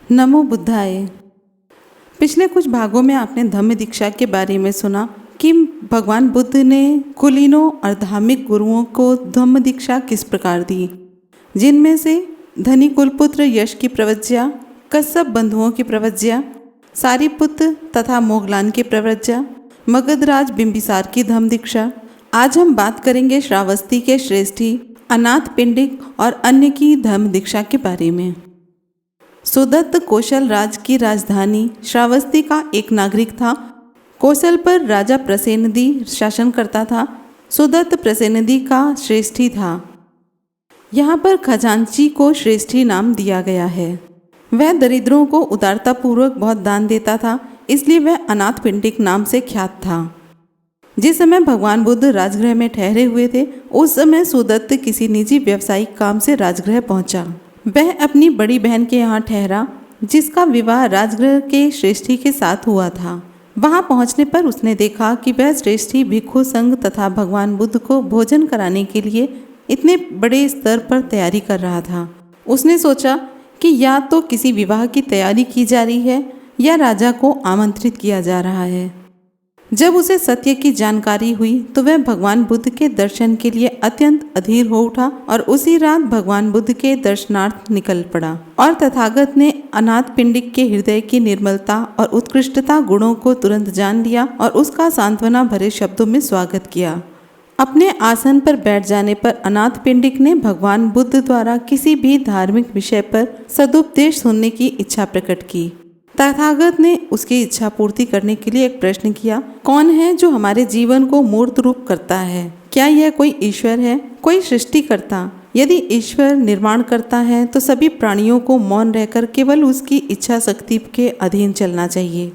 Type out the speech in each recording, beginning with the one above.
नमो बुद्धाय। पिछले कुछ भागों में आपने धम्म दीक्षा के बारे में सुना कि भगवान बुद्ध ने कुलीनों और धार्मिक गुरुओं को धम्म दीक्षा किस प्रकार दी, जिनमें से धनी कुलपुत्र यश की प्रवज्या, कश्यप बंधुओं की प्रवज्या, सारिपुत्र तथा मोगलान की प्रवज्या, मगधराज बिंबिसार की धम्म दीक्षा। आज हम बात करेंगे श्रावस्ती के श्रेष्ठी, अनाथ पिंडिक और अन्य की धम्म दीक्षा के बारे में। सुदत्त कौशल राज की राजधानी श्रावस्ती का एक नागरिक था। कौशल पर राजा प्रसेनदी शासन करता था। सुदत्त प्रसेनदी का श्रेष्ठी था। यहाँ पर खजांची को श्रेष्ठी नाम दिया गया है। वह दरिद्रों को उदारतापूर्वक बहुत दान देता था, इसलिए वह अनाथ पिंडिक नाम से ख्यात था। जिस समय भगवान बुद्ध राजगृह में ठहरे हुए थे, उस समय सुदत्त किसी निजी व्यावसायिक काम से राजगृह पहुंचा। वह अपनी बड़ी बहन के यहाँ ठहरा, जिसका विवाह राजगृह के श्रेष्ठी के साथ हुआ था। वहां पहुंचने पर उसने देखा कि वह श्रेष्ठी भिक्षु संघ तथा भगवान बुद्ध को भोजन कराने के लिए इतने बड़े स्तर पर तैयारी कर रहा था। उसने सोचा कि या तो किसी विवाह की तैयारी की जा रही है या राजा को आमंत्रित किया जा रहा है। जब उसे सत्य की जानकारी हुई तो वह भगवान बुद्ध के दर्शन के लिए अत्यंत अधीर हो उठा और उसी रात भगवान बुद्ध के दर्शनार्थ निकल पड़ा। और तथागत ने अनाथ पिंडिक के हृदय की निर्मलता और उत्कृष्टता गुणों को तुरंत जान लिया और उसका सांत्वना भरे शब्दों में स्वागत किया। अपने आसन पर बैठ जाने पर अनाथ पिंडिक ने भगवान बुद्ध द्वारा किसी भी धार्मिक विषय पर सदुपदेश सुनने की इच्छा प्रकट की। तथागत ने उसकी इच्छा पूर्ति करने के लिए एक प्रश्न किया, कौन है जो हमारे जीवन को मूर्त रूप करता है? क्या यह कोई ईश्वर है, कोई सृष्टिकर्ता? यदि ईश्वर निर्माण करता है तो सभी प्राणियों को मौन रहकर केवल उसकी इच्छा शक्ति के अधीन चलना चाहिए।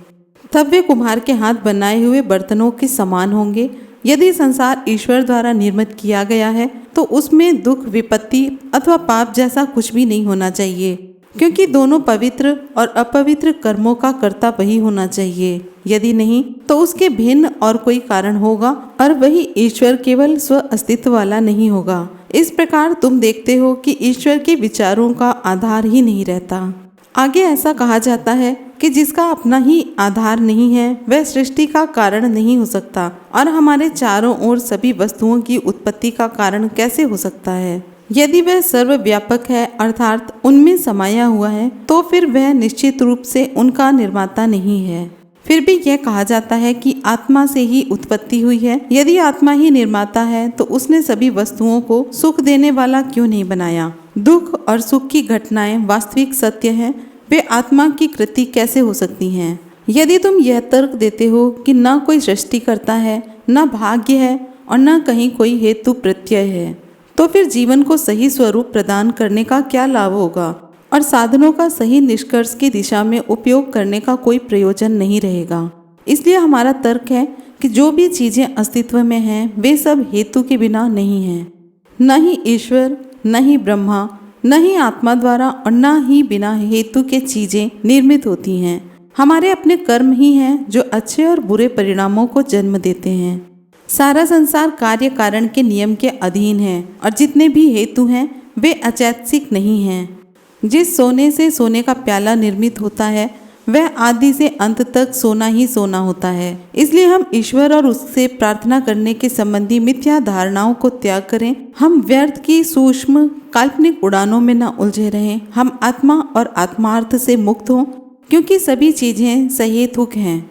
तब वे कुम्हार के हाथ बनाए हुए बर्तनों के समान होंगे। यदि संसार ईश्वर द्वारा निर्मित किया गया है तो उसमें दुख, विपत्ति अथवा पाप जैसा कुछ भी नहीं होना चाहिए, क्योंकि दोनों पवित्र और अपवित्र कर्मों का कर्ता वही होना चाहिए। यदि नहीं तो उसके भिन्न और कोई कारण होगा और वही ईश्वर केवल स्व अस्तित्व वाला नहीं होगा। इस प्रकार तुम देखते हो कि ईश्वर के विचारों का आधार ही नहीं रहता। आगे ऐसा कहा जाता है कि जिसका अपना ही आधार नहीं है वह सृष्टि का कारण नहीं हो सकता, और हमारे चारों ओर सभी वस्तुओं की उत्पत्ति का कारण कैसे हो सकता है? यदि वह सर्वव्यापक है अर्थात उनमें समाया हुआ है, तो फिर वह निश्चित रूप से उनका निर्माता नहीं है। फिर भी यह कहा जाता है कि आत्मा से ही उत्पत्ति हुई है। यदि आत्मा ही निर्माता है तो उसने सभी वस्तुओं को सुख देने वाला क्यों नहीं बनाया? दुख और सुख की घटनाएं वास्तविक सत्य हैं, वे आत्मा की कृति कैसे हो सकती हैं? यदि तुम यह तर्क देते हो कि न कोई सृष्टि करता है, न भाग्य है और न कहीं कोई हेतु प्रत्यय है, तो फिर जीवन को सही स्वरूप प्रदान करने का क्या लाभ होगा और साधनों का सही निष्कर्ष की दिशा में उपयोग करने का कोई प्रयोजन नहीं रहेगा। इसलिए हमारा तर्क है कि जो भी चीज़ें अस्तित्व में हैं वे सब हेतु के बिना नहीं हैं। न ही ईश्वर, न ही ब्रह्मा, न ही आत्मा द्वारा और न ही बिना हेतु के चीज़ें निर्मित होती हैं। हमारे अपने कर्म ही हैं जो अच्छे और बुरे परिणामों को जन्म देते हैं। सारा संसार कार्य कारण के नियम के अधीन है और जितने भी हेतु हैं वे अचैतसिक नहीं हैं। जिस सोने से सोने का प्याला निर्मित होता है वह आदि से अंत तक सोना ही सोना होता है। इसलिए हम ईश्वर और उससे प्रार्थना करने के संबंधी मिथ्या धारणाओं को त्याग करें। हम व्यर्थ की सूक्ष्म काल्पनिक उड़ानों में न उलझे रहें। हम आत्मा और आत्मार्थ से मुक्त हों, क्योंकि सभी चीज़ें सहेतुक हैं।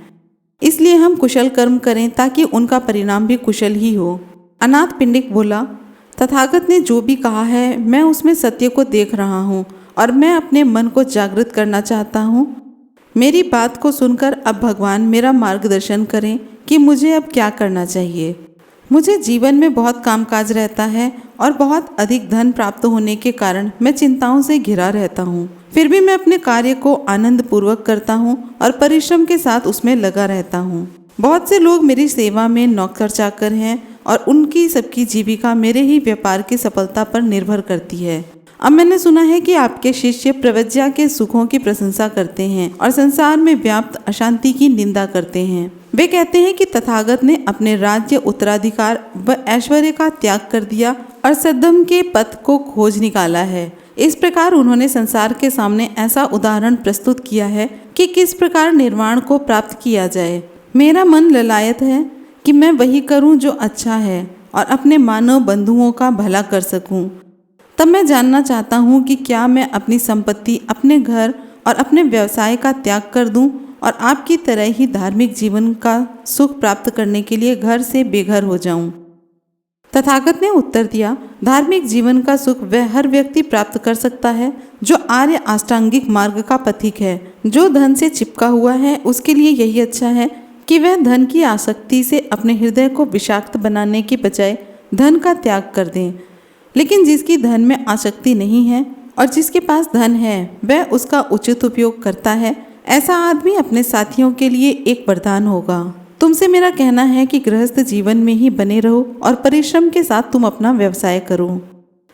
इसलिए हम कुशल कर्म करें ताकि उनका परिणाम भी कुशल ही हो। अनाथ पिंडिक बोला, तथागत ने जो भी कहा है मैं उसमें सत्य को देख रहा हूँ और मैं अपने मन को जागृत करना चाहता हूँ। मेरी बात को सुनकर अब भगवान मेरा मार्गदर्शन करें कि मुझे अब क्या करना चाहिए। मुझे जीवन में बहुत कामकाज रहता है और बहुत अधिक धन प्राप्त होने के कारण मैं चिंताओं से घिरा रहता हूँ। फिर भी मैं अपने कार्य को आनंद पूर्वक करता हूँ और परिश्रम के साथ उसमें लगा रहता हूँ। बहुत से लोग मेरी सेवा में नौकर चाकर हैं और उनकी सबकी जीविका मेरे ही व्यापार की सफलता पर निर्भर करती है। अब मैंने सुना है कि आपके शिष्य प्रवज्या के सुखों की प्रशंसा करते हैं और संसार में व्याप्त अशांति की निंदा करते हैं। वे कहते हैं कि तथागत ने अपने राज्य, उत्तराधिकार व ऐश्वर्य का त्याग कर दिया और सद्धम के पथ को खोज निकाला है। इस प्रकार उन्होंने संसार के सामने ऐसा उदाहरण प्रस्तुत किया है कि किस प्रकार निर्वाण को प्राप्त किया जाए। मेरा मन ललायत है कि मैं वही करूं जो अच्छा है और अपने मानव बंधुओं का भला कर सकूं। तब मैं जानना चाहता हूं कि क्या मैं अपनी संपत्ति, अपने घर और अपने व्यवसाय का त्याग कर दूं और आपकी तरह ही धार्मिक जीवन का सुख प्राप्त करने के लिए घर से बेघर हो जाऊं। तथागत ने उत्तर दिया, धार्मिक जीवन का सुख वह हर व्यक्ति प्राप्त कर सकता है जो आर्य अष्टांगिक मार्ग का पथिक है। जो धन से चिपका हुआ है उसके लिए यही अच्छा है कि वह धन की आसक्ति से अपने हृदय को विषाक्त बनाने की बजाय धन का त्याग कर दें। लेकिन जिसकी धन में आसक्ति नहीं है और जिसके पास धन है वह उसका उचित उपयोग करता है, ऐसा आदमी अपने साथियों के लिए एक वरदान होगा। तुमसे मेरा कहना है कि गृहस्थ जीवन में ही बने रहो और परिश्रम के साथ तुम अपना व्यवसाय करो।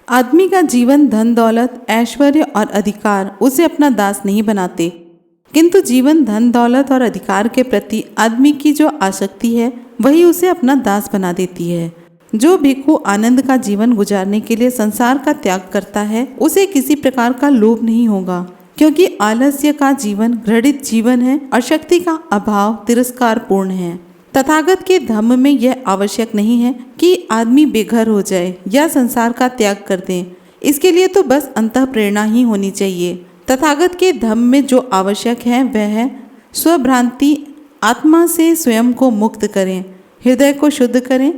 आदमी का जीवन, धन दौलत, ऐश्वर्य और अधिकार उसे अपना दास नहीं बनाते, किंतु जीवन, धन दौलत और अधिकार के प्रति आदमी की जो आसक्ति है वही उसे अपना दास बना देती है। जो भिक्षु आनंद का जीवन गुजारने के लिए संसार का त्याग करता है उसे किसी प्रकार का लोभ नहीं होगा, क्योंकि आलस्य का जीवन घृणित जीवन है और शक्ति का अभाव तिरस्कार पूर्ण है। तथागत के धम्म में यह आवश्यक नहीं है कि आदमी बेघर हो जाए या संसार का त्याग कर दे। इसके लिए तो बस अंतः प्रेरणा ही होनी चाहिए। तथागत के धम्म में जो आवश्यक है वह है स्वभ्रांति, आत्मा से स्वयं को मुक्त करें, हृदय को शुद्ध करें,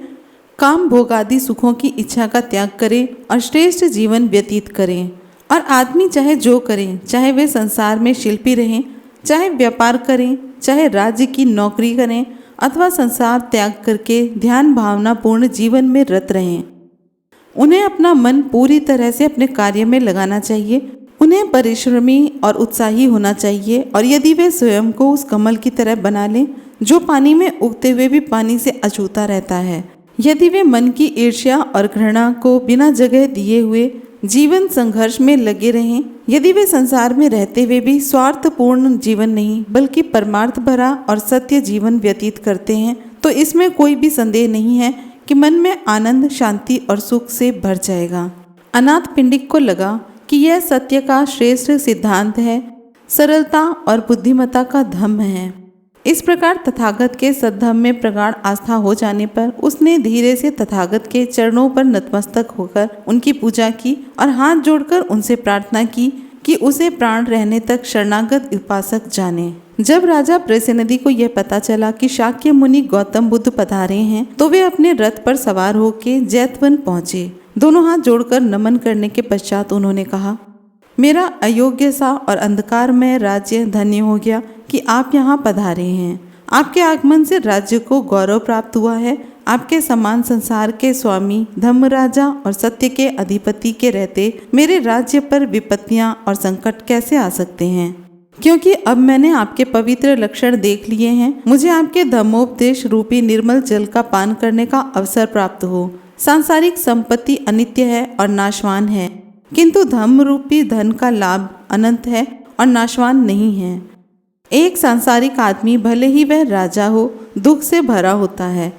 काम भोगादि सुखों की इच्छा का त्याग करें और श्रेष्ठ जीवन व्यतीत करें। और आदमी चाहे जो करें, चाहे वे संसार में शिल्पी रहें, चाहे व्यापार करें, चाहे राज्य की नौकरी करें अथवा संसार त्याग करके ध्यान भावना पूर्ण जीवन में रत रहें, उन्हें अपना मन पूरी तरह से अपने कार्य में लगाना चाहिए। उन्हें परिश्रमी और उत्साही होना चाहिए और यदि वे स्वयं को उस कमल की तरह बना लें जो पानी में उगते हुए भी पानी से अछूता रहता है, यदि वे मन की ईर्ष्या और घृणा को बिना जगह दिए हुए जीवन संघर्ष में लगे रहें, यदि वे संसार में रहते हुए भी स्वार्थपूर्ण जीवन नहीं बल्कि परमार्थ भरा और सत्य जीवन व्यतीत करते हैं, तो इसमें कोई भी संदेह नहीं है कि मन में आनंद, शांति और सुख से भर जाएगा। अनाथ पिंडिक को लगा कि यह सत्य का श्रेष्ठ सिद्धांत है, सरलता और बुद्धिमत्ता का धम्म है। इस प्रकार तथागत के सद्धम्म में प्रगाढ़ आस्था हो जाने पर उसने धीरे से तथागत के चरणों पर नतमस्तक होकर उनकी पूजा की और हाथ जोड़कर उनसे प्रार्थना की कि उसे प्राण रहने तक शरणागत उपासक जाने। जब राजा प्रसेनदी को यह पता चला कि शाक्य मुनि गौतम बुद्ध पधारे हैं, तो वे अपने रथ पर सवार होकर जैतवन पहुंचे। दोनों हाथ जोड़कर नमन करने के पश्चात उन्होंने कहा, मेरा अयोग्य सा और अंधकारमय राज्य धन्य हो गया कि आप यहाँ पधारे हैं। आपके आगमन से राज्य को गौरव प्राप्त हुआ है। आपके समान संसार के स्वामी, धर्मराजा और सत्य के अधिपति के रहते मेरे राज्य पर विपत्तियाँ और संकट कैसे आ सकते हैं? क्योंकि अब मैंने आपके पवित्र लक्षण देख लिए हैं। मुझे आपके धर्मोपदेश रूपी निर्मल जल का पान करने का अवसर प्राप्त हो। सांसारिक संपत्ति अनित्य है और नाशवान है, किंतु धम्म रूपी धन का लाभ अनंत है और नाशवान नहीं है। एक सांसारिक आदमी भले ही वह राजा हो, दुख से भरा होता है,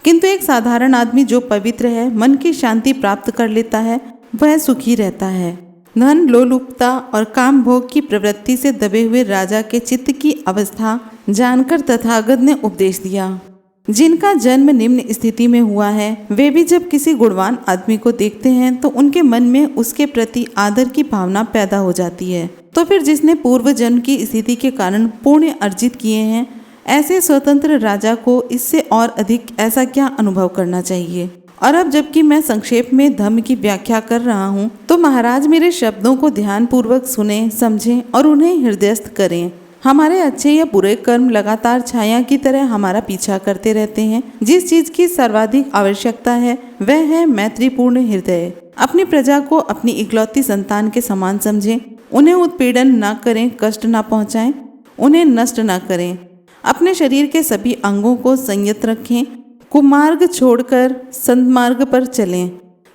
किंतु एक साधारण आदमी जो पवित्र है, मन की शांति प्राप्त कर लेता है, वह सुखी रहता है। धन, लोलुपता और काम भोग की प्रवृत्ति से दबे हुए राजा के चित्त की अवस्था जानकर तथागत ने उपदेश दिया। जिनका जन्म निम्न स्थिति में हुआ है, वे भी जब किसी गुणवान आदमी को देखते हैं तो उनके मन में उसके प्रति आदर की भावना पैदा हो जाती है। तो फिर जिसने पूर्व जन्म की स्थिति के कारण पुण्य अर्जित किए हैं, ऐसे स्वतंत्र राजा को इससे और अधिक ऐसा क्या अनुभव करना चाहिए। और अब जबकि मैं संक्षेप में धम्म की व्याख्या कर रहा हूँ, तो महाराज मेरे शब्दों को ध्यान पूर्वक सुने, समझें और उन्हें हृदयस्थ करें। हमारे अच्छे या बुरे कर्म लगातार छाया की तरह हमारा पीछा करते रहते हैं। जिस चीज की सर्वाधिक आवश्यकता है वह है मैत्रीपूर्ण हृदय। अपनी प्रजा को अपनी इकलौती संतान के समान समझें। उन्हें उत्पीड़न न करें, कष्ट न पहुंचाएं, उन्हें नष्ट न करें। अपने शरीर के सभी अंगों को संयत रखें। कुमार्ग छोड़कर सन्मार्ग पर चलें।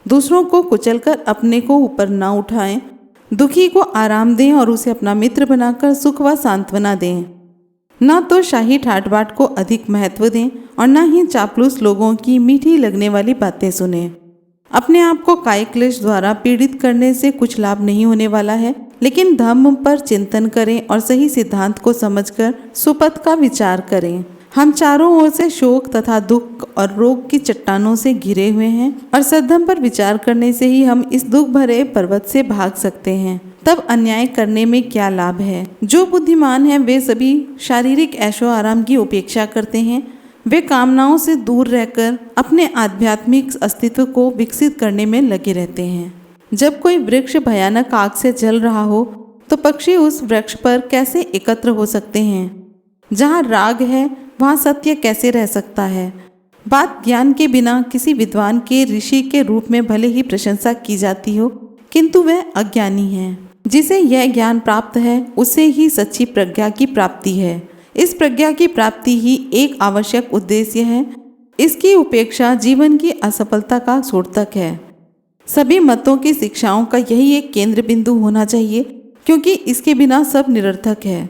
दूसरों को कुचलकर अपने को ऊपर न उठाएं। दुखी को आराम दें और उसे अपना मित्र बनाकर सुख व सांत्वना दें। न तो शाही ठाट बाट को अधिक महत्व दें और न ही चापलूस लोगों की मीठी लगने वाली बातें सुनें। अपने आप को कायिक क्लेश द्वारा पीड़ित करने से कुछ लाभ नहीं होने वाला है, लेकिन धम्म पर चिंतन करें और सही सिद्धांत को समझकर सुपथ का विचार करें। हम चारों ओर से शोक तथा दुख और रोग की चट्टानों से घिरे हुए हैं और सद्धम पर विचार करने से ही हम इस दुख भरे पर्वत से भाग सकते हैं। तब अन्याय करने में क्या लाभ है? जो बुद्धिमान हैं वे सभी शारीरिक ऐशो आराम की उपेक्षा करते हैं। वे कामनाओं से दूर रहकर अपने आध्यात्मिक अस्तित्व को विकसित करने में लगे रहते हैं। जब कोई वृक्ष भयानक आग से जल रहा हो तो पक्षी उस वृक्ष पर कैसे एकत्र हो सकते हैं? जहाँ राग है वहाँ सत्य कैसे रह सकता है? बात ज्ञान के बिना किसी विद्वान के ऋषि के रूप में भले ही प्रशंसा की जाती हो, किंतु वह अज्ञानी है। जिसे यह ज्ञान प्राप्त है उसे ही सच्ची प्रज्ञा की प्राप्ति है। इस प्रज्ञा की प्राप्ति ही एक आवश्यक उद्देश्य है। इसकी उपेक्षा जीवन की असफलता का सूतक है। सभी मतों की शिक्षाओं का यही एक केंद्र बिंदु होना चाहिए, क्योंकि इसके बिना सब निरर्थक है।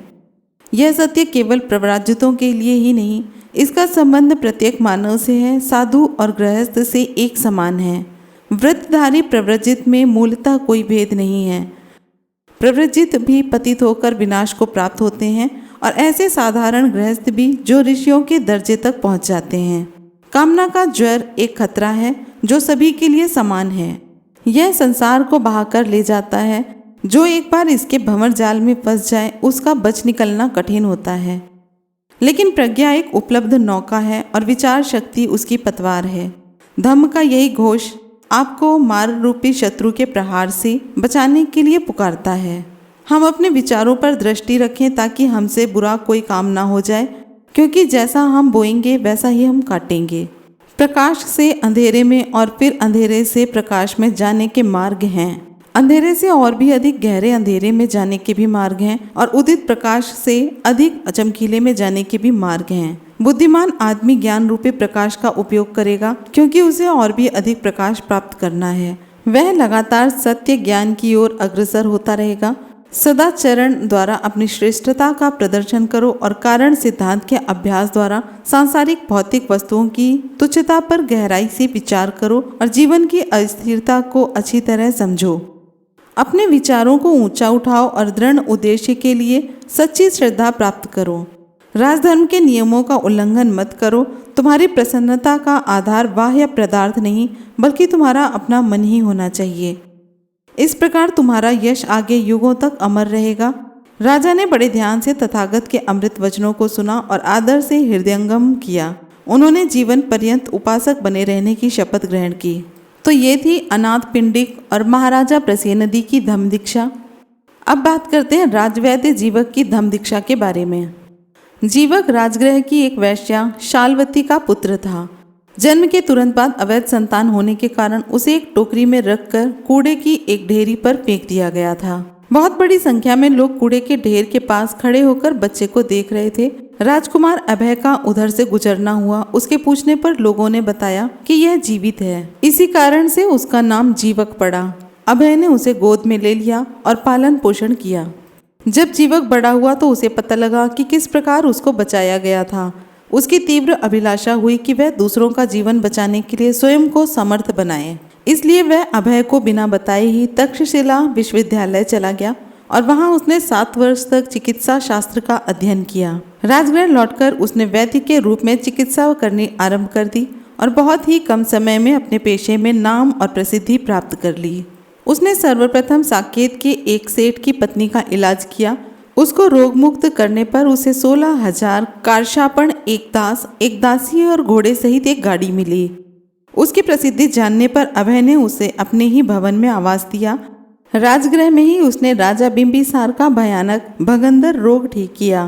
यह सत्य केवल प्रव्राजितों के लिए ही नहीं, इसका संबंध प्रत्येक मानव से है। साधु और गृहस्थ से एक समान है। व्रतधारी प्रव्रजित में मूलतः कोई भेद नहीं है। प्रव्रजित भी पतित होकर विनाश को प्राप्त होते हैं और ऐसे साधारण गृहस्थ भी जो ऋषियों के दर्जे तक पहुंच जाते हैं। कामना का ज्वर एक खतरा है जो सभी के लिए समान है। यह संसार को बहाकर ले जाता है। जो एक बार इसके भंवर जाल में फंस जाए उसका बच निकलना कठिन होता है। लेकिन प्रज्ञा एक उपलब्ध नौका है और विचार शक्ति उसकी पतवार है। धम्म का यही घोष आपको मार्ग रूपी शत्रु के प्रहार से बचाने के लिए पुकारता है। हम अपने विचारों पर दृष्टि रखें ताकि हमसे बुरा कोई काम ना हो जाए, क्योंकि जैसा हम बोएंगे वैसा ही हम काटेंगे। प्रकाश से अंधेरे में और फिर अंधेरे से प्रकाश में जाने के मार्ग हैं। अंधेरे से और भी अधिक गहरे अंधेरे में जाने के भी मार्ग हैं और उदित प्रकाश से अधिक चमकीले में जाने के भी मार्ग हैं। बुद्धिमान आदमी ज्ञान रूपी प्रकाश का उपयोग करेगा, क्योंकि उसे और भी अधिक प्रकाश प्राप्त करना है। वह लगातार सत्य ज्ञान की ओर अग्रसर होता रहेगा। सदाचरण द्वारा अपनी श्रेष्ठता का प्रदर्शन करो और कारण सिद्धांत के अभ्यास द्वारा सांसारिक भौतिक वस्तुओं की तुच्छता पर गहराई से विचार करो और जीवन की अस्थिरता को अच्छी तरह समझो। अपने विचारों को ऊंचा उठाओ और दृढ़ उद्देश्य के लिए सच्ची श्रद्धा प्राप्त करो। राजधर्म के नियमों का उल्लंघन मत करो। तुम्हारी प्रसन्नता का आधार बाह्य पदार्थ नहीं, बल्कि तुम्हारा अपना मन ही होना चाहिए। इस प्रकार तुम्हारा यश आगे युगों तक अमर रहेगा। राजा ने बड़े ध्यान से तथागत के अमृत वचनों को सुना और आदर से हृदयंगम किया। उन्होंने जीवन पर्यंत उपासक बने रहने की शपथ ग्रहण की। तो ये थी अनाथ पिंडिक और महाराजा प्रसेनदी की धम्म दीक्षा। अब बात करते हैं राजवैद्य जीवक की धम्म दीक्षा के बारे में। जीवक राजगृह की एक वैश्या शालवती का पुत्र था। जन्म के तुरंत बाद अवैध संतान होने के कारण उसे एक टोकरी में रखकर कूड़े की एक ढेरी पर फेंक दिया गया था। बहुत बड़ी संख्या में लोग कूड़े के ढेर के पास खड़े होकर बच्चे को देख रहे थे। राजकुमार अभय का उधर से गुजरना हुआ। उसके पूछने पर लोगों ने बताया कि यह जीवित है। इसी कारण से उसका नाम जीवक पड़ा। अभय ने उसे गोद में ले लिया और पालन पोषण किया। जब जीवक बड़ा हुआ तो उसे पता लगा कि किस प्रकार उसको बचाया गया था। उसकी तीव्र अभिलाषा हुई कि वह दूसरों का जीवन बचाने के लिए स्वयं को समर्थ बनाए। इसलिए वह अभय को बिना बताए ही तक्षशिला विश्वविद्यालय चला गया और वहां उसने 7 वर्ष तक चिकित्सा शास्त्र का अध्ययन किया। राजगृह लौटकर उसने वैद्य के रूप में चिकित्सा करनी आरंभ कर दी और बहुत ही कम समय में अपने पेशे में नाम और प्रसिद्धि प्राप्त कर ली। उसने सर्वप्रथम साकेत के एक सेठ की पत्नी का इलाज किया। उसको रोग मुक्त करने पर उसे 16,000 कारशापण, एक दास, एक दासी और घोड़े सहित एक गाड़ी मिली। उसकी प्रसिद्धि जानने पर अभय ने उसे अपने ही भवन में आवास दिया। राजगृह में ही उसने राजा बिंबिसार का भयानक भगंदर रोग ठीक किया।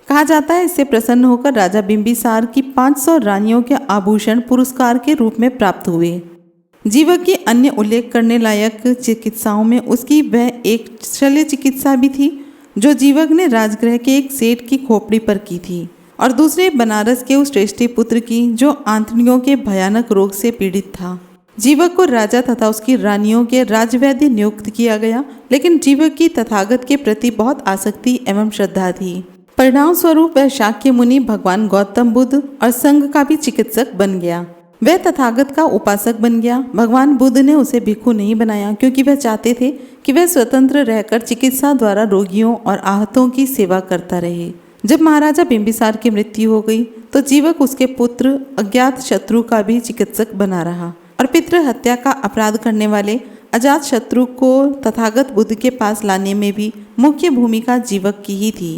कहा जाता है इससे प्रसन्न होकर राजा बिंबिसार की 500 रानियों के आभूषण पुरस्कार के रूप में प्राप्त हुए। जीवक की अन्य उल्लेख करने लायक चिकित्साओं में उसकी वह एक शल्य चिकित्सा भी थी जो जीवक ने राजगृह के एक सेठ की खोपड़ी पर की थी, और दूसरे बनारस के उस श्रेष्ठी पुत्र की जो आंतड़ियों के भयानक रोग से पीड़ित था। जीवक को राजा तथा उसकी रानियों के राजवैद्य नियुक्त किया गया, लेकिन जीवक की तथागत के प्रति बहुत आसक्ति एवं श्रद्धा थी। परिणाम स्वरूप वह शाक्य मुनि, भगवान गौतम बुद्ध और संघ का भी चिकित्सक बन गया। वह तथागत का उपासक बन गया। भगवान बुद्ध ने उसे भिक्षु नहीं बनाया क्योंकि वह चाहते थे कि वह स्वतंत्र रहकर चिकित्सा द्वारा रोगियों और आहतों की सेवा करता रहे। जब महाराजा बिंबिसार की मृत्यु हो गई तो जीवक उसके पुत्र अज्ञात शत्रु का भी चिकित्सक बना रहा और पितृ हत्या का अपराध करने वाले अजात शत्रु को तथागत बुद्ध के पास लाने में भी मुख्य भूमिका जीवक की ही थी।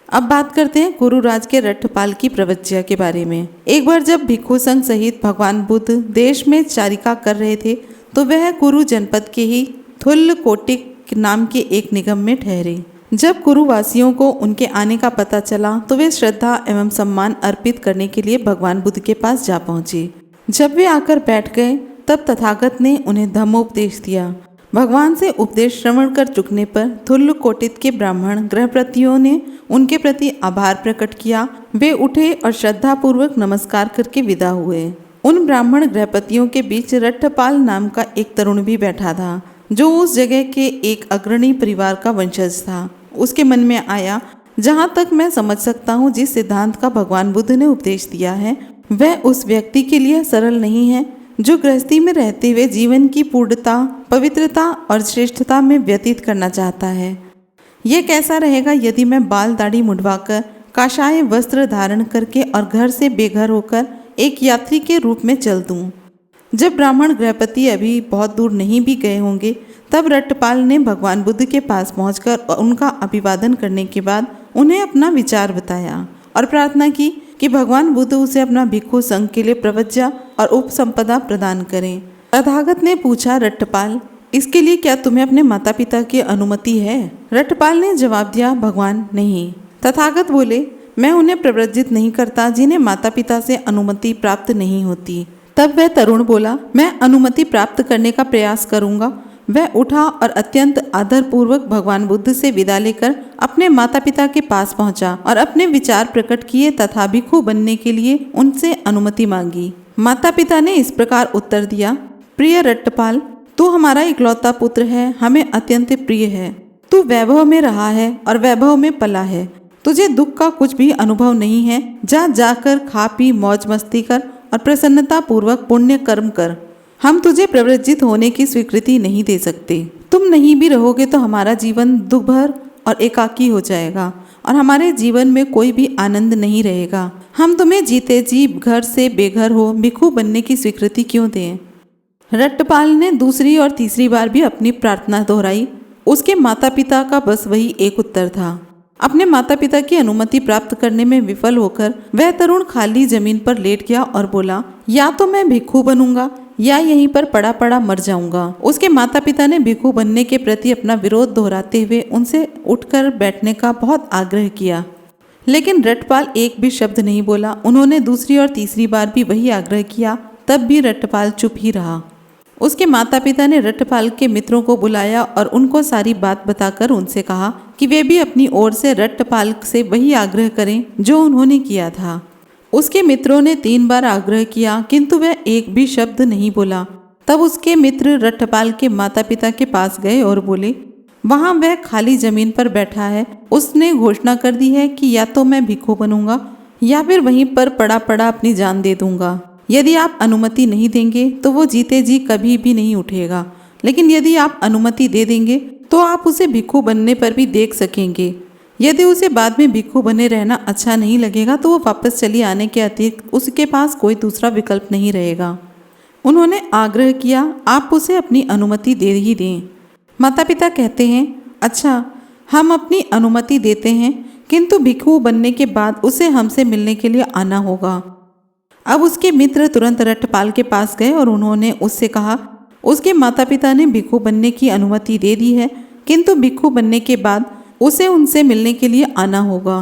अब बात करते हैं कुरुराज के रट्टपाल की प्रवज्या के बारे में। एक बार जब भिक्षु संघ सहित भगवान बुद्ध देश में चारिका कर रहे थे तो वह कुरु जनपद के ही थुल्लकोटिक नाम के एक निगम में ठहरे। जब कुरुवासियों को उनके आने का पता चला तो वे श्रद्धा एवं सम्मान अर्पित करने के लिए भगवान बुद्ध के पास जा पहुंचे। जब वे आकर बैठ गए तब तथागत ने उन्हें धम्मोपदेश दिया। भगवान से उपदेश श्रवण कर चुकने पर थुल्लकोटित के ब्राह्मण गृहपतियों ने उनके प्रति आभार प्रकट किया। वे उठे और श्रद्धापूर्वक नमस्कार करके विदा हुए। उन ब्राह्मण गृहपतियों के बीच रट्टपाल नाम का एक तरुण भी बैठा था जो उस जगह के एक अग्रणी परिवार का वंशज था। उसके मन में आया, जहाँ तक मैं समझ सकता हूँ जिस सिद्धांत का भगवान बुद्ध ने उपदेश दिया है वह उस व्यक्ति के लिए सरल नहीं है जो गृहस्थी में रहते हुए जीवन की पूर्णता, पवित्रता और श्रेष्ठता में व्यतीत करना चाहता है। यह कैसा रहेगा यदि मैं बाल दाढ़ी मुंडवाकर, काषाय वस्त्र धारण करके और घर से बेघर होकर एक यात्री के रूप में चल दूं। जब ब्राह्मण गृहपति अभी बहुत दूर नहीं भी गए होंगे तब रट्टपाल ने भगवान बुद्ध के पास पहुंचकर उनका अभिवादन करने के बाद उन्हें अपना विचार बताया और प्रार्थना की कि भगवान बुद्ध उसे अपना भिक्षु संघ के लिए प्रवज्या और उपसंपदा प्रदान करें। तथागत ने पूछा, रट्टपाल, इसके लिए क्या तुम्हें अपने माता पिता की अनुमति है? रट्टपाल ने जवाब दिया, भगवान नहीं। तथागत बोले, मैं उन्हें प्रव्रजित नहीं करता जिन्हें माता पिता से अनुमति प्राप्त नहीं होती। तब वह तरुण बोला, मैं अनुमति प्राप्त करने का प्रयास करूंगा। वह उठा और अत्यंत आदरपूर्वक भगवान बुद्ध से विदा लेकर अपने माता पिता के पास पहुंचा और अपने विचार प्रकट किए तथा भिक्षु बनने के लिए उनसे अनुमति मांगी। माता पिता ने इस प्रकार उत्तर दिया, प्रिय रट्टपाल, तू हमारा इकलौता पुत्र है, हमें अत्यंत प्रिय है। तू वैभव में रहा है और वैभव में पला है। तुझे दुख का कुछ भी अनुभव नहीं है। जा जाकर खा पी मौज मस्ती कर और प्रसन्नता पूर्वक पुण्य कर्म कर। हम तुझे प्रव्रजित होने की स्वीकृति नहीं दे सकते। तुम नहीं भी रहोगे तो हमारा जीवन दुर्भर और एकाकी हो जाएगा और हमारे जीवन में कोई भी आनंद नहीं रहेगा। हम तुम्हें जीते जी घर से बेघर हो भिक्षु बनने की स्वीकृति क्यों दें? रट्टपाल ने दूसरी और तीसरी बार भी अपनी प्रार्थना दोहराई। उसके माता पिता का बस वही एक उत्तर था। अपने माता पिता की अनुमति प्राप्त करने में विफल होकर वह तरुण खाली जमीन पर लेट गया और बोला, या तो मैं भिक्षु बनूंगा या यहीं पर पड़ा पड़ा मर जाऊंगा। उसके माता पिता ने भिक्षु बनने के प्रति अपना विरोध दोहराते हुए उनसे उठकर बैठने का बहुत आग्रह किया, लेकिन रट्टपाल एक भी शब्द नहीं बोला। उन्होंने दूसरी और तीसरी बार भी वही आग्रह किया, तब भी रट्टपाल चुप ही रहा। उसके माता पिता ने रट्टपाल के मित्रों को बुलाया और उनको सारी बात बताकर उनसे कहा कि वे भी अपनी ओर से रट्टपाल से वही आग्रह करें जो उन्होंने किया था। उसके मित्रों ने 3 बार आग्रह किया किंतु वह एक भी शब्द नहीं बोला। तब उसके मित्र रट्टपाल के माता पिता के पास गए और बोले, वहाँ वह खाली जमीन पर बैठा है। उसने घोषणा कर दी है कि या तो मैं भिक्षु बनूंगा या फिर वहीं पर पड़ा पड़ा अपनी जान दे दूंगा। यदि आप अनुमति नहीं देंगे तो वो जीते जी कभी भी नहीं उठेगा, लेकिन यदि आप अनुमति दे देंगे तो आप उसे भिक्षु बनने पर भी देख सकेंगे। यदि उसे बाद में भिक्षु बने रहना अच्छा नहीं लगेगा तो वो वापस चली आने के अतिरिक्त उसके पास कोई दूसरा विकल्प नहीं रहेगा। उन्होंने आग्रह किया, आप उसे अपनी अनुमति दे ही दें। माता पिता कहते हैं, अच्छा हम अपनी अनुमति देते हैं, किंतु भिक्षु बनने के बाद उसे हमसे मिलने के लिए आना होगा। अब उसके मित्र तुरंत रट्टपाल के पास गए और उन्होंने उससे कहा, उसके माता पिता ने भिक्षु बनने की अनुमति दे दी है, किंतु भिक्षु बनने के बाद उसे उनसे मिलने के लिए आना होगा।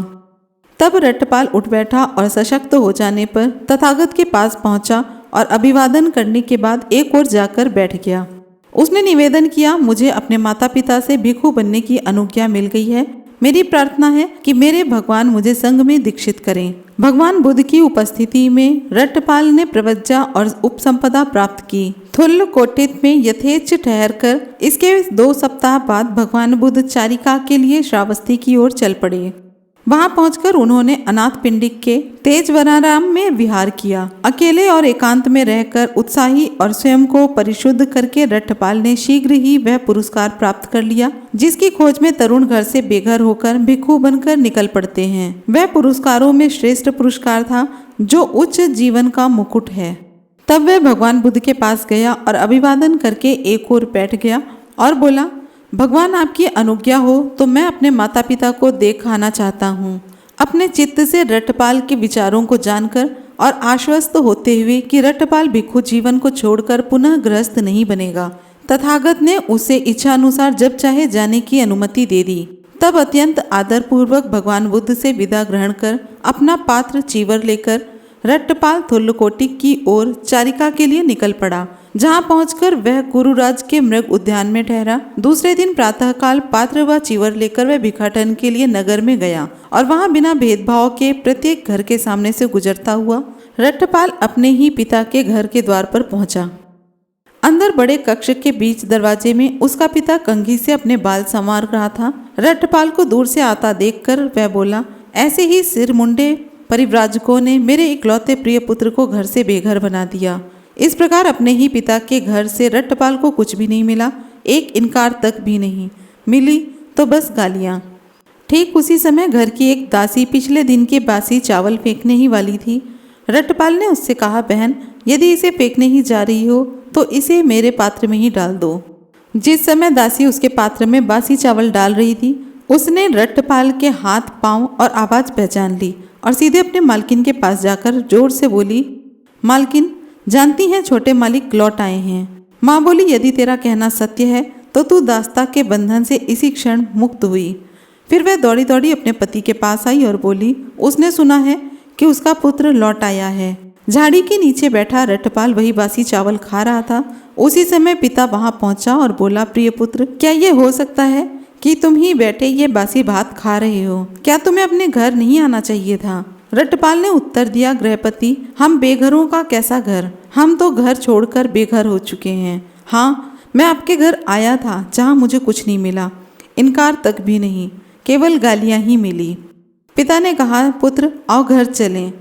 तब रट्टपाल उठ बैठा और सशक्त हो जाने पर तथागत के पास पहुंचा और अभिवादन करने के बाद एक ओर जाकर बैठ गया। उसने निवेदन किया, मुझे अपने माता पिता से भिक्षु बनने की अनुज्ञा मिल गई है। मेरी प्रार्थना है कि मेरे भगवान मुझे संघ में दीक्षित करें। भगवान बुद्ध की उपस्थिति में रट्टपाल ने प्रवज्जा और उपसंपदा प्राप्त की। थुल्लकोटित में यथेच्छ ठहरकर इसके 2 सप्ताह बाद भगवान बुद्ध चारिका के लिए श्रावस्ती की ओर चल पड़े। वहां पहुंचकर उन्होंने अनाथ पिंडिक के तेजवनाराम में विहार किया। अकेले और एकांत में रहकर उत्साही और स्वयं को परिशुद्ध करके रट्टपाल ने शीघ्र ही वह पुरस्कार प्राप्त कर लिया जिसकी खोज में तरुण घर से बेघर होकर भिक्षु बनकर निकल पड़ते हैं। वह पुरस्कारों में श्रेष्ठ पुरस्कार था जो उच्च जीवन का मुकुट है। तब वह भगवान बुद्ध के पास गया और अभिवादन करके एक ओर बैठ गया और बोला, भगवान आपकी अनुज्ञा हो तो मैं अपने माता पिता को देख आना चाहता हूँ। अपने चित्त से रट्टपाल के विचारों को जानकर और आश्वस्त होते हुए कि रट्टपाल भिक्षु जीवन को छोड़कर पुनः गृहस्थ नहीं बनेगा, तथागत ने उसे इच्छा अनुसार जब चाहे जाने की अनुमति दे दी। तब अत्यंत आदरपूर्वक भगवान बुद्ध से विदा ग्रहण कर अपना पात्र चीवर लेकर रट्टपाल थुल्लकोटिक की ओर चारिका के लिए निकल पड़ा, जहां पहुंचकर वह गुरुराज के मृग उद्यान में ठहरा। दूसरे दिन प्रातःकाल पात्र व चीवर लेकर वह भिक्षाटन के लिए नगर में गया और वहां बिना भेदभाव के प्रत्येक घर के सामने से गुजरता हुआ रट्टपाल अपने ही पिता के घर के द्वार पर पहुंचा। अंदर बड़े कक्ष के बीच दरवाजे में उसका पिता कंघी से अपने बाल संवार रहा था। रट्टपाल को दूर से आता देखकर वह बोला, ऐसे ही सिर मुंडे परिव्राजकों ने मेरे इकलौते प्रिय पुत्र को घर से बेघर बना दिया। इस प्रकार अपने ही पिता के घर से रट्टपाल को कुछ भी नहीं मिला, एक इनकार तक भी नहीं। मिली तो बस गालियाँ। ठीक उसी समय घर की एक दासी पिछले दिन के बासी चावल फेंकने ही वाली थी। रट्टपाल ने उससे कहा, बहन यदि इसे फेंकने ही जा रही हो तो इसे मेरे पात्र में ही डाल दो। जिस समय दासी उसके पात्र में बासी चावल डाल रही थी उसने रट्टपाल के हाथ पांव और आवाज़ पहचान ली और सीधे अपने मालकिन के पास जाकर जोर से बोली, मालकिन जानती हैं छोटे मालिक लौट आए हैं। माँ बोली, यदि तेरा कहना सत्य है तो तू दास्ता के बंधन से इसी क्षण मुक्त हुई। फिर वह दौड़ी दौड़ी अपने पति के पास आई और बोली, उसने सुना है कि उसका पुत्र लौट आया है। झाड़ी के नीचे बैठा रट्टपाल वही बासी चावल खा रहा था। उसी समय पिता वहां पहुंचा और बोला, प्रिय पुत्र, क्या ये हो सकता है कि तुम ही बैठे ये बासी भात खा रहे हो? क्या तुम्हें अपने घर नहीं आना चाहिए था? रट्टपाल ने उत्तर दिया, गृहपति, हम बेघरों का कैसा घर, हम तो घर छोड़कर बेघर हो चुके हैं। हाँ, मैं आपके घर आया था जहाँ मुझे कुछ नहीं मिला, इनकार तक भी नहीं, केवल गालियाँ ही मिली। पिता ने कहा, पुत्र आओ घर चलें।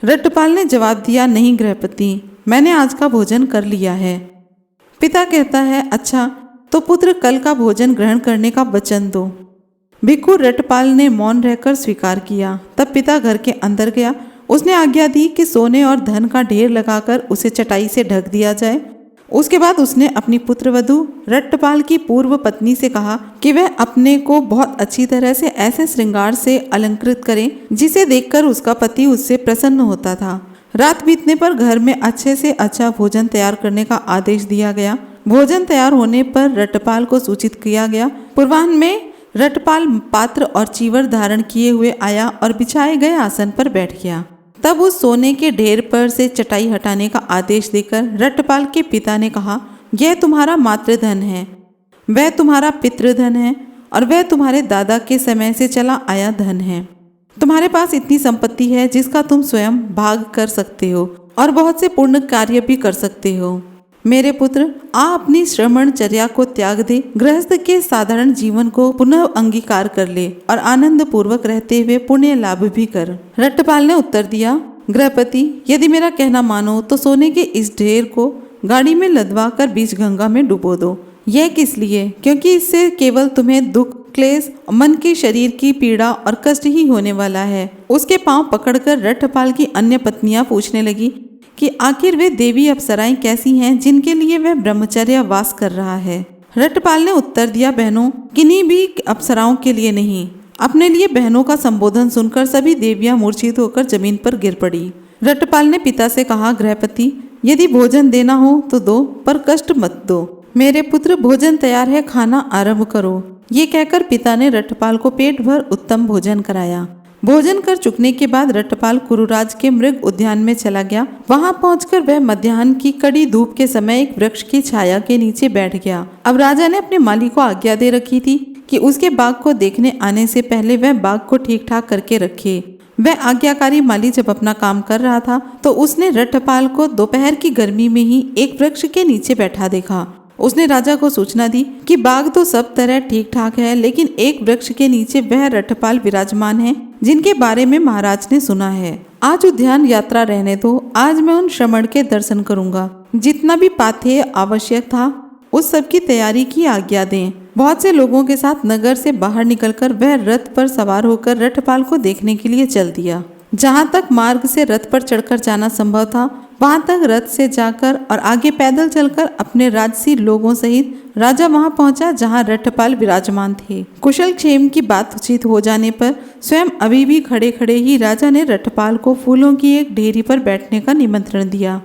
रट्टपाल ने जवाब दिया, नहीं गृहपति, मैंने आज का भोजन कर लिया है। पिता कहता है, अच्छा तो पुत्र कल का भोजन ग्रहण करने का वचन दो। भिक्षु रट्टपाल ने मौन रहकर स्वीकार किया। तब पिता घर के अंदर गया। उसने आज्ञा दी कि सोने और धन का ढेर लगाकर उसे चटाई से ढक दिया जाए। उसके बाद उसने अपनी पुत्रवधू रट्टपाल की पूर्व पत्नी से कहा कि वह अपने को बहुत अच्छी तरह से ऐसे श्रृंगार से अलंकृत करे जिसे देखकर उसका पति उससे प्रसन्न होता था। रात बीतने पर घर में अच्छे से अच्छा भोजन तैयार करने का आदेश दिया गया। भोजन तैयार होने पर रट्टपाल को सूचित किया गया। पूर्वाह्न में रट्टपाल पात्र और चीवर धारण किए हुए आया और बिछाए गए आसन पर बैठ गया। तब उस सोने के ढेर पर से चटाई हटाने का आदेश देकर रट्टपाल के पिता ने कहा, यह तुम्हारा मातृधन है, वह तुम्हारा पितृधन है और वह तुम्हारे दादा के समय से चला आया धन है। तुम्हारे पास इतनी संपत्ति है जिसका तुम स्वयं भाग कर सकते हो और बहुत से पुण्य कार्य भी कर सकते हो। मेरे पुत्र, आ अपनी श्रमणचर्या को त्याग दे, गृहस्थ के साधारण जीवन को पुनः अंगीकार कर ले और आनंद पूर्वक रहते हुए पुण्य लाभ भी कर। रट्टपाल ने उत्तर दिया, गृहपति, यदि मेरा कहना मानो तो सोने के इस ढेर को गाड़ी में लदवा कर बीच गंगा में डुबो दो। यह किस लिए? क्योंकि इससे केवल तुम्हें दुख, क्लेश, मन के शरीर की पीड़ा और कष्ट ही होने वाला है। उसके पांव पकड़कर रट्टपाल की अन्य पत्नियां पूछने लगी कि आखिर वे देवी अप्सराएं कैसी हैं जिनके लिए वह ब्रह्मचर्य वास कर रहा है। रट्टपाल ने उत्तर दिया, बहनों, किन्हीं भी अप्सराओं के लिए नहीं। अपने लिए बहनों का संबोधन सुनकर सभी देवियां मूर्छित होकर जमीन पर गिर पड़ी। रट्टपाल ने पिता से कहा, गृहपति, यदि भोजन देना हो तो दो, पर कष्ट मत दो। मेरे पुत्र, भोजन तैयार है, खाना आरंभ करो। ये कहकर पिता ने रट्टपाल को पेट भर उत्तम भोजन कराया। भोजन कर चुकने के बाद रट्टपाल कुरुराज के मृग उद्यान में चला गया। वहां पहुंचकर वह मध्याह्न की कड़ी धूप के समय एक वृक्ष की छाया के नीचे बैठ गया। अब राजा ने अपने माली को आज्ञा दे रखी थी कि उसके बाग को देखने आने से पहले वह बाग को ठीक ठाक करके रखे। वह आज्ञाकारी माली जब अपना काम कर रहा था तो उसने रट्टपाल को दोपहर की गर्मी में ही एक वृक्ष के नीचे बैठा देखा। उसने राजा को सूचना दी कि बाग तो सब तरह ठीक ठाक है, लेकिन एक वृक्ष के नीचे वह रट्टपाल विराजमान है जिनके बारे में महाराज ने सुना है। आज उद्यान यात्रा रहने दो, आज मैं उन श्रमण के दर्शन करूंगा। जितना भी पाथेय आवश्यक था उस सब की तैयारी की आज्ञा दें। बहुत से लोगों के साथ नगर से बाहर निकलकर वह रथ पर सवार होकर रथपाल को देखने के लिए चल दिया। जहाँ तक मार्ग से रथ पर चढ़कर जाना संभव था वहां तक रथ से जाकर और आगे पैदल चलकर अपने राजसी लोगों सहित राजा वहां पहुंचा जहां रथपाल विराजमान थे। कुशल क्षेम की बात उचित हो जाने पर स्वयं अभी भी खड़े खड़े ही राजा ने रथपाल को फूलों की एक ढेरी पर बैठने का निमंत्रण दिया।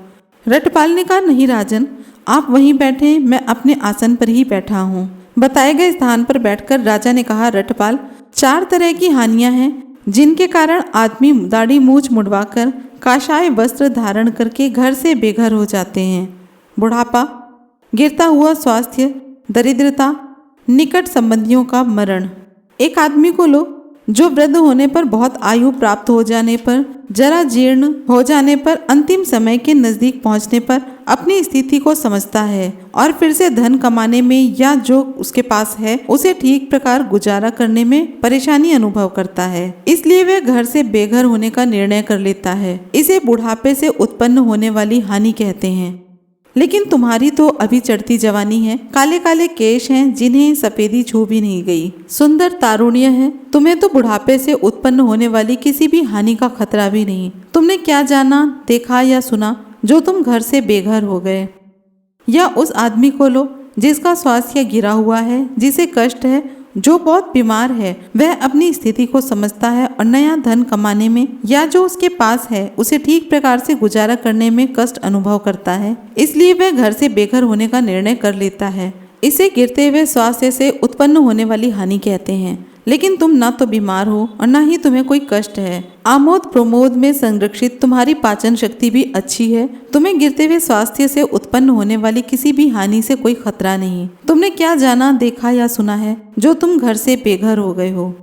रथपाल ने कहा, नहीं राजन, आप वहीं बैठे, मैं अपने आसन पर ही बैठा हूँ। बताए गए स्थान पर बैठकर राजा ने कहा, रथपाल, 4 तरह की हानियां हैं जिनके कारण आदमी दाढ़ी मूछ मुड़वाकर काशाय वस्त्र धारण करके घर से बेघर हो जाते हैं। बुढ़ापा, गिरता हुआ स्वास्थ्य, दरिद्रता, निकट संबंधियों का मरण। एक आदमी को लो जो वृद्ध होने पर, बहुत आयु प्राप्त हो जाने पर, जरा जीर्ण हो जाने पर, अंतिम समय के नजदीक पहुंचने पर अपनी स्थिति को समझता है और फिर से धन कमाने में या जो उसके पास है उसे ठीक प्रकार गुजारा करने में परेशानी अनुभव करता है। इसलिए वह घर से बेघर होने का निर्णय कर लेता है। इसे बुढ़ापे से उत्पन्न होने वाली हानि कहते हैं। लेकिन तुम्हारी तो अभी चढ़ती जवानी है, काले काले केश हैं जिन्हें सफेदी छू भी नहीं गई, सुंदर तारुण्य है, तुम्हें तो बुढ़ापे से उत्पन्न होने वाली किसी भी हानि का खतरा भी नहीं। तुमने क्या जाना, देखा या सुना जो तुम घर से बेघर हो गए? या उस आदमी को लो जिसका स्वास्थ्य गिरा हुआ है, जिसे कष्ट है, जो बहुत बीमार है, वह अपनी स्थिति को समझता है और नया धन कमाने में या जो उसके पास है उसे ठीक प्रकार से गुजारा करने में कष्ट अनुभव करता है, इसलिए वह घर से बेघर होने का निर्णय कर लेता है। इसे गिरते हुए स्वास्थ्य से उत्पन्न होने वाली हानि कहते हैं। लेकिन तुम ना तो बीमार हो और ना ही तुम्हें कोई कष्ट है। आमोद प्रमोद में संरक्षित तुम्हारी पाचन शक्ति भी अच्छी है। तुम्हें गिरते हुए स्वास्थ्य से उत्पन्न होने वाली किसी भी हानि से कोई खतरा नहीं। तुमने क्या जाना, देखा या सुना है जो तुम घर से बेघर हो गए हो?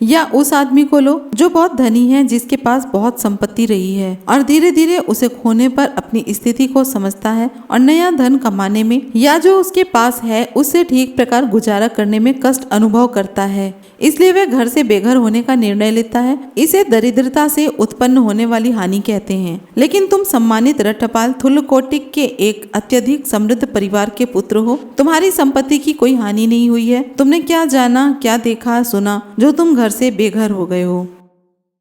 या उस आदमी को लो जो बहुत धनी है, जिसके पास बहुत संपत्ति रही है और धीरे धीरे उसे खोने पर अपनी स्थिति को समझता है और नया धन कमाने में या जो उसके पास है उससे ठीक प्रकार गुजारा करने में कष्ट अनुभव करता है, इसलिए वह घर से बेघर होने का निर्णय लेता है। इसे दरिद्रता से उत्पन्न होने वाली हानि कहते हैं। लेकिन तुम सम्मानित रथपाल थुल्लकोटिक के एक अत्यधिक समृद्ध परिवार के पुत्र हो, तुम्हारी संपत्ति की कोई हानि नहीं हुई है। तुमने क्या जाना, क्या देखा सुना जो तुम घर से बेघर हो गए हो?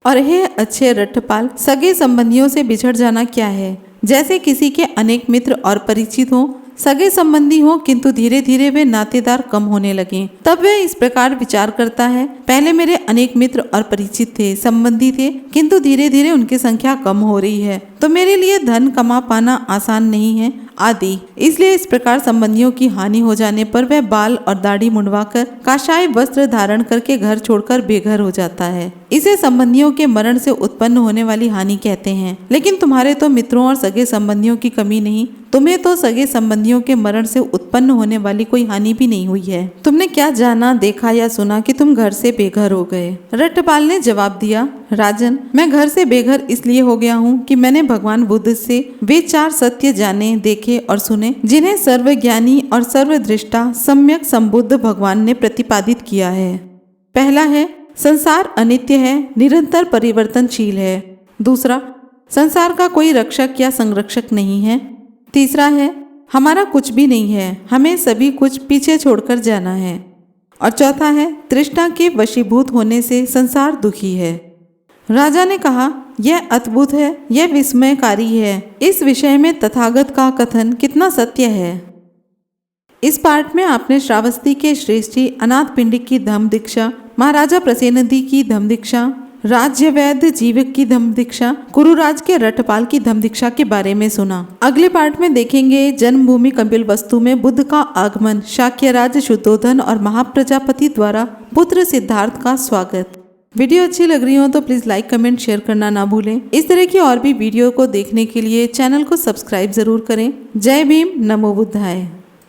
और हे अच्छे रथपाल, सगे संबंधियों से बिछड़ जाना क्या है? जैसे किसी के अनेक मित्र और परिचित हों, सगे संबंधी हो किंतु धीरे धीरे वे नातेदार कम होने लगे, तब वह इस प्रकार विचार करता है, पहले मेरे अनेक मित्र और परिचित थे, संबंधी थे, किंतु धीरे धीरे उनकी संख्या कम हो रही है, तो मेरे लिए धन कमा पाना आसान नहीं है आदि। इसलिए इस प्रकार संबंधियों की हानि हो जाने पर वह बाल और दाढ़ी मुंडवाकर काशाय वस्त्र धारण करके घर छोड़कर बेघर हो जाता है। इसे संबंधियों के मरण से उत्पन्न होने वाली हानि कहते हैं। लेकिन तुम्हारे तो मित्रों और सगे संबंधियों की कमी नहीं, तुम्हें तो सगे संबंधियों के मरण से उत्पन्न होने वाली कोई हानि भी नहीं हुई है। तुमने क्या जाना, देखा या सुना कि तुम घर से बेघर हो गए? रथपाल ने जवाब दिया, राजन, मैं घर से बेघर इसलिए हो गया हूँ कि मैंने भगवान बुद्ध से वे 4 सत्य जाने, देखे और सुने जिन्हें सर्वज्ञानी और सर्वदृष्टा सम्यक संबुद्ध भगवान ने प्रतिपादित किया है। पहला है, संसार अनित्य है, निरंतर परिवर्तनशील है। दूसरा, संसार का कोई रक्षक या संरक्षक नहीं है। तीसरा है, हमारा कुछ भी नहीं है, हमें सभी कुछ पीछे छोड़कर जाना है। और चौथा है, तृष्णा के वशीभूत होने से संसार दुखी है। राजा ने कहा, यह अद्भुत है, यह विस्मयकारी है। इस विषय में तथागत का कथन कितना सत्य है। इस पाठ में आपने श्रावस्ती के श्रेष्ठी अनाथ पिंडिक की धम्म दीक्षा, महाराजा प्रसेनदी की धम्म दीक्षा, राज्य वैद्य जीवक की धम्म दीक्षा, कुरुराज के रथपाल की धम्म दीक्षा के बारे में सुना। अगले पाठ में देखेंगे जन्मभूमि कपिलवस्तु में बुद्ध का आगमन, शाक्य राज शुद्धोधन और महाप्रजापति द्वारा पुत्र सिद्धार्थ का स्वागत। वीडियो अच्छी लग रही हो तो प्लीज़ लाइक, कमेंट, शेयर करना ना भूलें। इस तरह की और भी वीडियो को देखने के लिए चैनल को सब्सक्राइब जरूर करें। जय भीम, नमो बुद्धाय।